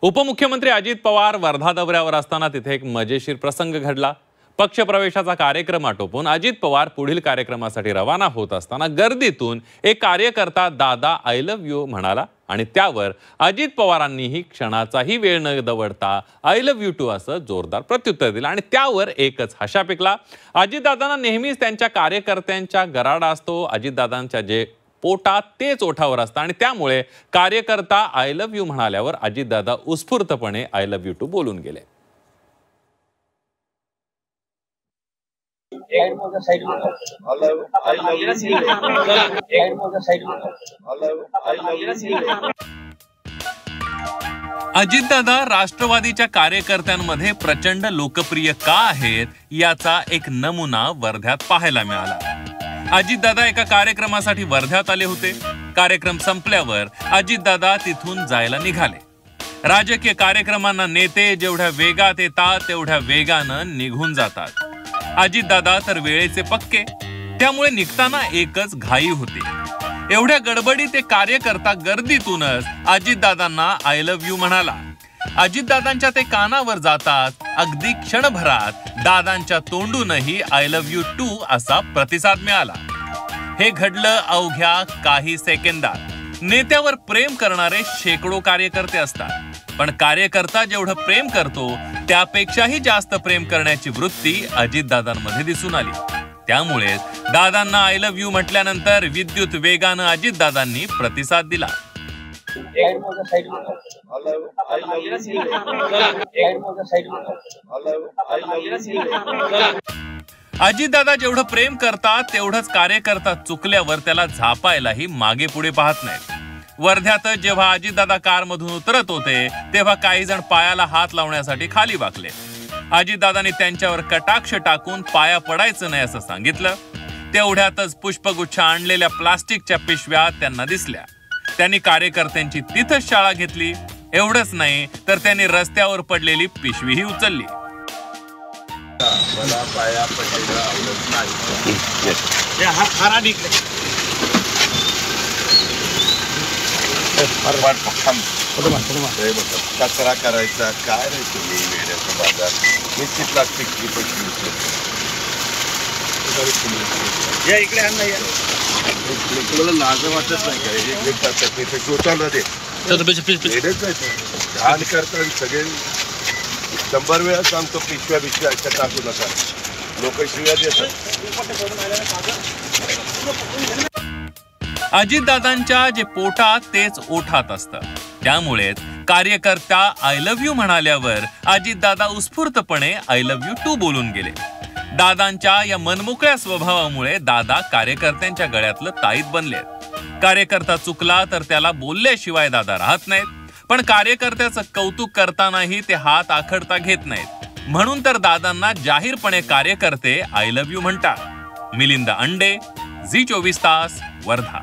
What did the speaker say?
उपमुख्यमंत्री अजित पवार वर्धा दौऱ्यावर असताना तिथे एक मजेशीर प्रसंग घडला। पक्षप्रवेशाचा कार्यक्रम आटोपून अजित पवार पुढील कार्यक्रमासाठी रवाना होत असताना गर्दीतून एक कार्यकर्ता दादा आय लव्ह यू म्हणाला आणि त्यावर अजित पवारांनीही क्षणाचाही वेळ न दवडता आय लव्ह यू टू असं जोरदार प्रत्युत्तर दिलं आणि त्यावर एकच हशा पिकला। अजितदादांना नेहमीच त्यांच्या कार्यकर्त्यांच्या गराडा असतो। अजितदादांच्या जे पोटात तेच ओठावर असतं आणि त्यामुळे कार्यकर्ता आय लव्ह यू म्हणाल्यावर अजितदादा उत्स्फूर्तपणे आय लव्ह यू टू बोलून गेले। अजितदादा राष्ट्रवादीच्या कार्यकर्त्यांमध्ये प्रचंड लोकप्रिय का आहेत याचा एक नमुना वर्ध्यात पाहायला मिळाला। अजितदादा एका कार्यक्रमासाठी वर्ध्यात आले होते। कार्यक्रम संपल्यावर अजितदादा तिथून जायला निघाले। राजकीय कार्यक्रमांना नेते जेवढ्या वेगात येतात तेवढ्या वेगानं निघून जातात। अजितदादा तर वेळेचे पक्के, त्यामुळे निघताना एकच घाई होती। एवढ्या गडबडीत एक कार्यकर्ता गर्दीतूनच अजितदादांना आय लव्ह यू म्हणाला। अजितदादांच्या ते कानावर जातात अगदी क्षणभरात दादांच्या तोंडूनही आय लव्ह यू टू असा प्रतिसाद मिळाला। हे घडलं अवघ्या काही सेकंदात। नेत्यावर प्रेम करणारे शेकडो कार्यकर्ते असतात, पण कार्यकर्ता जेवढं प्रेम करतो त्यापेक्षाही जास्त प्रेम करण्याची वृत्ती अजितदादांमध्ये दिसून आली। त्यामुळे दादांना आय लव्ह यू म्हटल्यानंतर विद्युत वेगानं अजितदादांनी प्रतिसाद दिला। अजितदादा जेवढं प्रेम करतात तेवढंच कार्यकर्ता चुकल्यावर त्याला झापायलाही मागे पुढे पाहत नाहीत। वर्ध्यात जेव्हा अजितदादा कारमधून उतरत होते तेव्हा काही जण पायाला हात लावण्यासाठी खाली वाकले। अजितदादांनी त्यांच्यावर कटाक्ष टाकून पाया पडायचं नाही असं सांगितलं। तेवढ्यातच पुष्पगुच्छ आणलेल्या प्लास्टिकच्या पिशव्या त्यांना दिसल्या। त्यांनी कार्यकर्त्यांची तिथंच शाळा घेतली। एवढंच नाही तर त्यांनी रस्त्यावर पडलेली पिशवीही उचलली। मला पाया पडलेलं आवडत नाही। कचरा करायचा काय रे तुम्ही वेड्याचा बाजार। निश्चित प्लास्टिकची पिशवी इकडे आण नाही तुला लाज वाटत नाही का? स्वतःला दे घाण करता सगळे 100 वेळा सांगतो पिशव्या अशा टाकू नका। लोक शिव्या देतात। अजितदादांच्या जे पोटात तेच ओठात असतं, त्यामुळेच कार्यकर्ता आय लव्ह यू म्हणाल्यावर अजितदादा उत्स्फूर्तपणे आय लव्ह यू टू बोलून गेले। दादांच्या या मनमोकळ्या स्वभावामुळे दादा कार्यकर्त्यांच्या गळ्यातलं ताईत बनले। कार्यकर्ता चुकला तर त्याला बोलल्याशिवाय दादा राहत नाहीत, पण कार्यकर्त्याचं कौतुक करतानाही ते हात आखडता घेत नाहीत। म्हणून तर दादांना जाहीरपणे कार्यकर्ते आय लव्ह यू म्हणतात। मिलिंद अंडे, झी 24 तास, वर्धा।